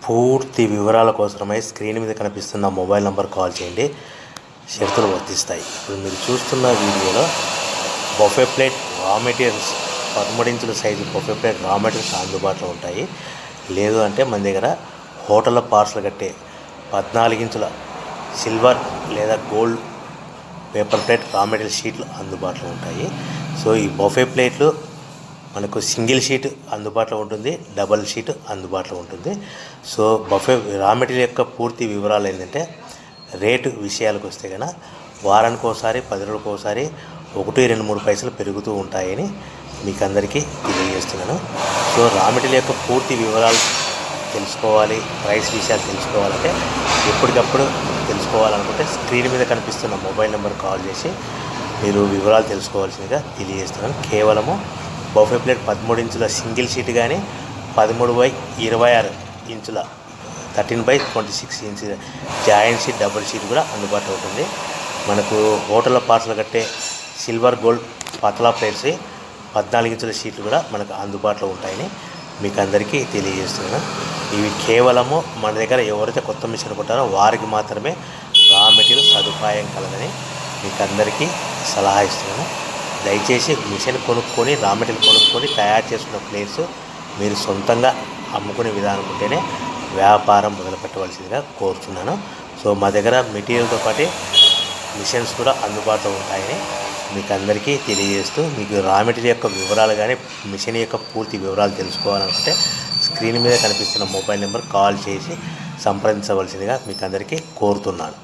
పూర్తి వివరాల కోసమై స్క్రీన్ మీద కనిపిస్తున్న మొబైల్ నంబర్ కాల్ చేయండి. షరతులు వర్తిస్తాయి. ఇప్పుడు మీరు చూస్తున్న వీడియోలో బఫే ప్లేట్ రా మెటీరియల్స్ 13 ఇంచుల సైజు బఫే ప్లేట్ రా మెటీరియల్స్ అందుబాటులో ఉంటాయి. లేదు అంటే మన దగ్గర హోటల్లో పార్సల్ కట్టే 14 ఇంచుల సిల్వర్ లేదా gold paper plate raw material షీట్లు అందుబాటులో ఉంటాయి. సో ఈ బఫే ప్లేట్లు మనకు సింగిల్ షీట్ అందుబాటులో ఉంటుంది, డబల్ షీట్ అందుబాటులో ఉంటుంది. సో బఫే రా మెటీరియల్ యొక్క పూర్తి వివరాలు ఏంటంటే, రేటు విషయాలకు వస్తే కనుక వారానికి ఒకసారి 10 రోజులకు ఒకసారి 1, 2, 3 పైసలు పెరుగుతూ ఉంటాయని మీకు అందరికీ తెలియజేస్తున్నాను. సో రా మెటీరియల్ యొక్క పూర్తి వివరాలు తెలుసుకోవాలి, ప్రైస్ విషయాలు తెలుసుకోవాలంటే ఎప్పటికప్పుడు తెలుసుకోవాలనుకుంటే స్క్రీన్ మీద కనిపిస్తున్న మొబైల్ నెంబర్ కాల్ చేసి మీరు వివరాలు తెలుసుకోవాల్సిందిగా తెలియజేస్తున్నాను. కేవలము బఫే ప్లేట్ 13 ఇంచుల సింగిల్ షీట్ కానీ 13/26 ఇంచుల 13/26 inch joint sheet double sheet కూడా అందుబాటులో ఉంటుంది. మనకు హోటల్లో పార్సల్ కట్టే సిల్వర్ గోల్డ్ పతలా ప్లేట్స్ 14 ఇంచుల షీట్లు కూడా మనకు అందుబాటులో ఉంటాయని మీకు అందరికీ తెలియజేస్తున్నాను. ఇవి కేవలము మన దగ్గర ఎవరైతే కొత్త మిషన్ కొంటారో వారికి మాత్రమే రా మెటీరియల్ సదుపాయం కలదని మీకు అందరికీ సలహా ఇస్తున్నాను. దయచేసి మిషన్ కొనుక్కొని రా మెటీరియల్ కొనుక్కొని తయారు చేసుకున్న ప్లేట్స్ మీరు సొంతంగా అమ్ముకునే విధానం ఉంటేనే వ్యాపారం మొదలుపెట్టవలసిందిగా కోరుతున్నాను. సో మా దగ్గర మెటీరియల్తో పాటు మిషన్స్ కూడా అందుబాటులో ఉంటాయని మీకు అందరికీ తెలియజేస్తూ, మీకు రా మెటీరియల్ యొక్క వివరాలు కానీ మిషన్ యొక్క పూర్తి వివరాలు తెలుసుకోవాలనుకుంటే స్క్రీన్ మీద కనిపిస్తున్న మొబైల్ నెంబర్ కాల్ చేసి సంప్రదించవలసిందిగా మీకు అందరికీ కోరుతున్నాను.